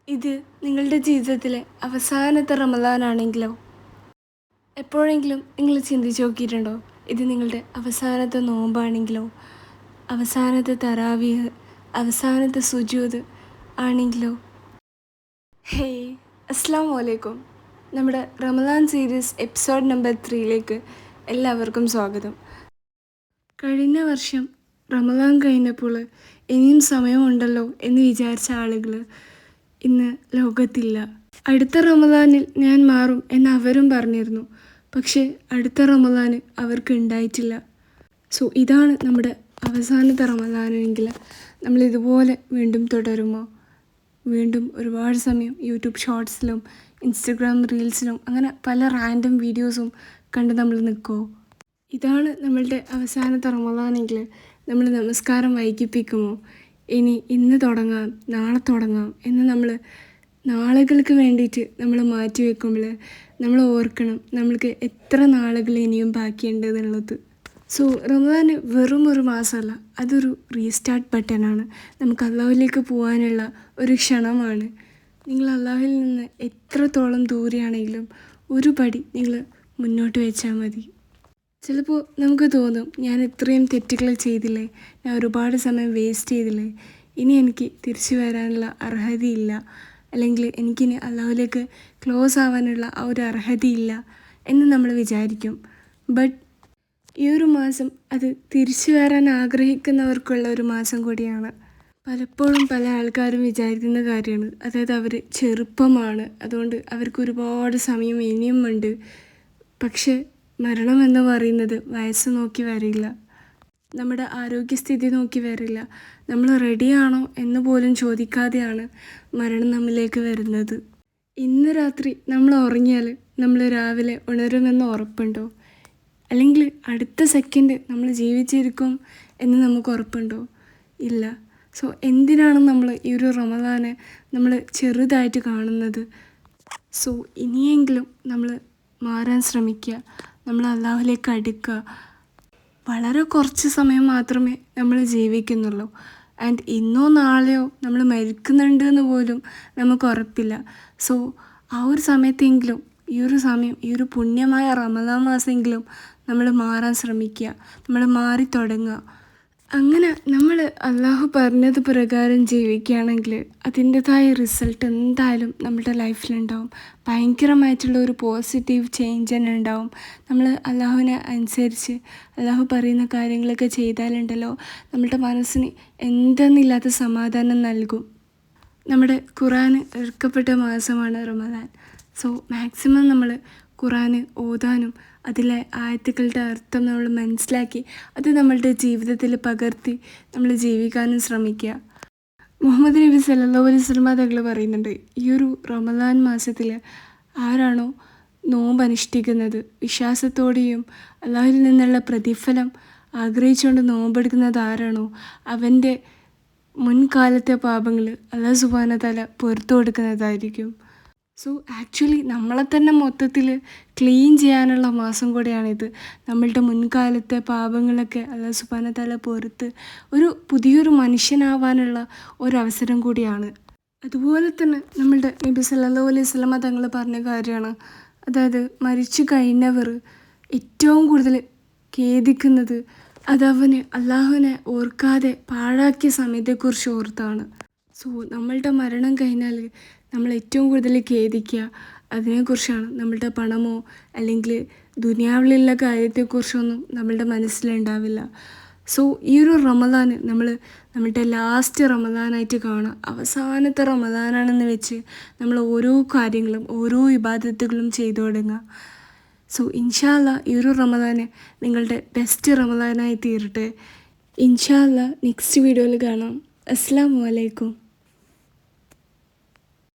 ഇത് നിങ്ങളുടെ ജീവിതത്തിലെ അവസാനത്തെ റമദാനാണെങ്കിലോ? എപ്പോഴെങ്കിലും നിങ്ങൾ ചിന്തിച്ച് നോക്കിയിട്ടുണ്ടോ? ഇത് നിങ്ങളുടെ അവസാനത്തെ നോമ്പാണെങ്കിലോ, അവസാനത്തെ തറാവീഹ്, അവസാനത്തെ സുജൂദ് ആണെങ്കിലോ? ഹേയ്, അസ്സലാമു അലൈക്കും. നമ്മുടെ റമദാൻ സീരീസ് എപ്പിസോഡ് നമ്പർ 3 എല്ലാവർക്കും സ്വാഗതം. കഴിഞ്ഞ വർഷം റമദാൻ കഴിഞ്ഞപ്പോൾ ഇനിയും സമയമുണ്ടല്ലോ എന്ന് വിചാരിച്ച ആളുകൾ ഇന്ന് ലോകത്തില്ല. അടുത്ത റമദാനിൽ ഞാൻ മാറും എന്ന് അവരും പറഞ്ഞിരുന്നു. പക്ഷേ അടുത്ത റമദാന് അവർക്ക് ഉണ്ടായിട്ടില്ല. സോ ഇതാണ് നമ്മുടെ അവസാനത്തെ റമദാനെങ്കിൽ നമ്മളിതുപോലെ വീണ്ടും തുടരുമോ? വീണ്ടും ഒരുപാട് സമയം യൂട്യൂബ് ഷോർട്സിലും ഇൻസ്റ്റഗ്രാം റീൽസിലും അങ്ങനെ പല റാൻഡം വീഡിയോസും കണ്ട് നമ്മൾ നിൽക്കുമോ? ഇതാണ് നമ്മളുടെ അവസാനത്തെ റമദാനെങ്കിൽ നമ്മൾ നമസ്കാരം വൈകിപ്പിക്കുമോ? ഇന്ന് തുടങ്ങാം, നാളെ തുടങ്ങാം എന്ന് നമ്മൾ നാളുകൾക്ക് വേണ്ടിയിട്ട് നമ്മൾ മാറ്റി വയ്ക്കുമ്പോൾ നമ്മൾ ഓർക്കണം നമ്മൾക്ക് എത്ര നാളുകൾ ഇനിയും ബാക്കിയുണ്ട് എന്നുള്ളത്. സോ റമദാൻ വെറും ഒരു മാസമല്ല, അതൊരു റീസ്റ്റാർട്ട് ബട്ടനാണ്. നമുക്ക് അള്ളാഹുവിലേക്ക് പോകാനുള്ള ഒരു ക്ഷണമാണ്. നിങ്ങൾ അള്ളാഹുവിൽ നിന്ന് എത്രത്തോളം ദൂരെയാണെങ്കിലും ഒരു പടി നിങ്ങൾ മുന്നോട്ട് വെച്ചാൽ മതി. ചിലപ്പോൾ നമുക്ക് തോന്നും, ഞാൻ ഇത്രയും തെറ്റുകൾ ചെയ്തില്ലേ, ഞാൻ ഒരുപാട് സമയം വേസ്റ്റ് ചെയ്തില്ലേ, ഇനി എനിക്ക് തിരിച്ചു വരാനുള്ള അർഹതയില്ല, അല്ലെങ്കിൽ എനിക്കിനി അള്ളാഹുവിലേക്ക് ക്ലോസ് ആവാനുള്ള ആ ഒരു അർഹതയില്ല എന്ന് നമ്മൾ വിചാരിക്കും. ബട്ട് ഈ ഒരു മാസം അത് തിരിച്ചു വരാൻ ആഗ്രഹിക്കുന്നവർക്കുള്ള ഒരു മാസം കൂടിയാണ്. പലപ്പോഴും പല ആൾക്കാരും വിചാരിക്കുന്ന കാര്യമാണ്, അതായത് അവർ ചെറുപ്പമാണ്, അതുകൊണ്ട് അവർക്ക് ഒരുപാട് സമയം ഇനിയും ഉണ്ട്. പക്ഷേ മരണം എന്ന് പറയുന്നത് വയസ്സ് നോക്കി വരില്ല, നമ്മുടെ ആരോഗ്യസ്ഥിതി നോക്കി വരില്ല. നമ്മൾ റെഡിയാണോ എന്ന് പോലും ചോദിക്കാതെയാണ് മരണം നമ്മിലേക്ക് വരുന്നത്. ഇന്ന് രാത്രി നമ്മൾ ഉറങ്ങിയാൽ നമ്മൾ രാവിലെ ഉണരുമെന്ന് ഉറപ്പുണ്ടോ? അല്ലെങ്കിൽ അടുത്ത സെക്കൻഡ് നമ്മൾ ജീവിച്ചിരിക്കും എന്ന് നമുക്ക് ഉറപ്പുണ്ടോ? ഇല്ല. സോ എന്തിനാണ് നമ്മൾ ഈ ഒരു റമദാനെ നമ്മൾ ചെറുതായിട്ട് കാണുന്നത്? സോ ഇനിയെങ്കിലും നമ്മൾ മാറാൻ ശ്രമിക്കുക, നമ്മൾ അള്ളാഹുവിലേക്ക് അടുക്കുക. വളരെ കുറച്ച് സമയം മാത്രമേ നമ്മൾ ജീവിക്കുന്നുള്ളൂ. ആൻഡ് ഇന്നോ നാളെയോ നമ്മൾ മരിക്കുന്നുണ്ട് എന്ന് പോലും നമുക്ക് ഉറപ്പില്ല. സോ ആ ഒരു സമയത്തെങ്കിലും ഈ ഒരു പുണ്യമായ റമദാൻ മാസമെങ്കിലും നമ്മൾ മാറാൻ ശ്രമിക്കുക, നമ്മൾ മാറി തുടങ്ങുക. അങ്ങനെ നമ്മൾ അള്ളാഹു പറഞ്ഞത് പ്രകാരം ജീവിക്കുകയാണെങ്കിൽ അതിൻ്റെതായ റിസൾട്ട് എന്തായാലും നമ്മുടെ ലൈഫിലുണ്ടാവും. ഭയങ്കരമായിട്ടുള്ള ഒരു പോസിറ്റീവ് ചേഞ്ച് തന്നെ ഉണ്ടാവും. നമ്മൾ അള്ളാഹുവിനെ അനുസരിച്ച് അള്ളാഹു പറയുന്ന കാര്യങ്ങളൊക്കെ ചെയ്താലുണ്ടല്ലോ, നമ്മുടെ മനസ്സിന് എന്തെന്നില്ലാത്ത സമാധാനം നൽകും. നമ്മുടെ ഖുർആൻ ഇറക്കപ്പെട്ട മാസമാണ് റമദാൻ. സോ മാക്സിമം നമ്മൾ ഖുർആൻ ഓതാനും അതിലെ ആയത്തുകളുടെ അർത്ഥം നമ്മൾ മനസ്സിലാക്കി അത് നമ്മളുടെ ജീവിതത്തിൽ പകർത്തി നമ്മൾ ജീവിക്കാനും ശ്രമിക്കുക. മുഹമ്മദ് നബി സല്ലല്ലാഹു അലൈഹി വസല്ലം തങ്ങൾ പറയുന്നുണ്ട്, ഈ ഒരു റമദാൻ മാസത്തിൽ ആരാണോ നോമ്പ് അനുഷ്ഠിക്കുന്നത്, വിശ്വാസത്തോടെയും അള്ളാഹുവിൽ നിന്നുള്ള പ്രതിഫലം ആഗ്രഹിച്ചുകൊണ്ട് നോമ്പെടുക്കുന്നത് ആരാണോ, അവൻ്റെ മുൻകാലത്തെ പാപങ്ങൾ അല്ലാഹു സുബ്ഹാനഹു വ തആല പുറത്തു കൊടുക്കുന്നതായിരിക്കും. സോ ആക്ച്വലി നമ്മളെ തന്നെ മൊത്തത്തിൽ ക്ലീൻ ചെയ്യാനുള്ള മാസം കൂടെയാണിത്. നമ്മളുടെ മുൻകാലത്തെ പാപങ്ങളൊക്കെ അല്ലാഹു സുബ്ഹാനഹു വ തആല പുറത്ത് പുതിയൊരു മനുഷ്യനാവാനുള്ള ഒരവസരം കൂടിയാണ്. അതുപോലെ തന്നെ നമ്മളുടെ നബി സല്ലല്ലാഹു അലൈഹി വസല്ലം തങ്ങൾ പറഞ്ഞ കാര്യമാണ്, അതായത് മരിച്ചു കഴിഞ്ഞവർ ഏറ്റവും കൂടുതൽ ഖേദിക്കുന്നത് അതവന് അള്ളാഹുവിനെ ഓർക്കാതെ പാഴാക്കിയ സമയത്തെക്കുറിച്ച് ഓർത്താണ്. സോ നമ്മളുടെ മരണം കഴിഞ്ഞാൽ നമ്മൾ ഏറ്റവും കൂടുതൽ ഖേദിക്കുക അതിനെക്കുറിച്ചാണ്. നമ്മളുടെ പണമോ അല്ലെങ്കിൽ ദുനിയാവിലുള്ള കാര്യത്തെക്കുറിച്ചൊന്നും നമ്മളുടെ മനസ്സിലുണ്ടാവില്ല. സോ ഈ ഒരു റമദാൻ നമ്മളുടെ ലാസ്റ്റ് റമദാനായിട്ട് കാണുക, അവസാനത്തെ റമദാനാണെന്ന് വെച്ച് നമ്മൾ ഓരോ കാര്യങ്ങളും ഓരോ ഇബാദത്തുകളും ചെയ്തു തുടങ്ങുക. സോ ഇൻഷാ അല്ലാഹ് ഈ ഒരു റമദാൻ നിങ്ങളുടെ ബെസ്റ്റ് റമദാനായി തീരട്ടെ. ഇൻഷാ അല്ലാഹ് നെക്സ്റ്റ് വീഡിയോയിൽ കാണാം. അസ്സലാമു അലൈക്കും.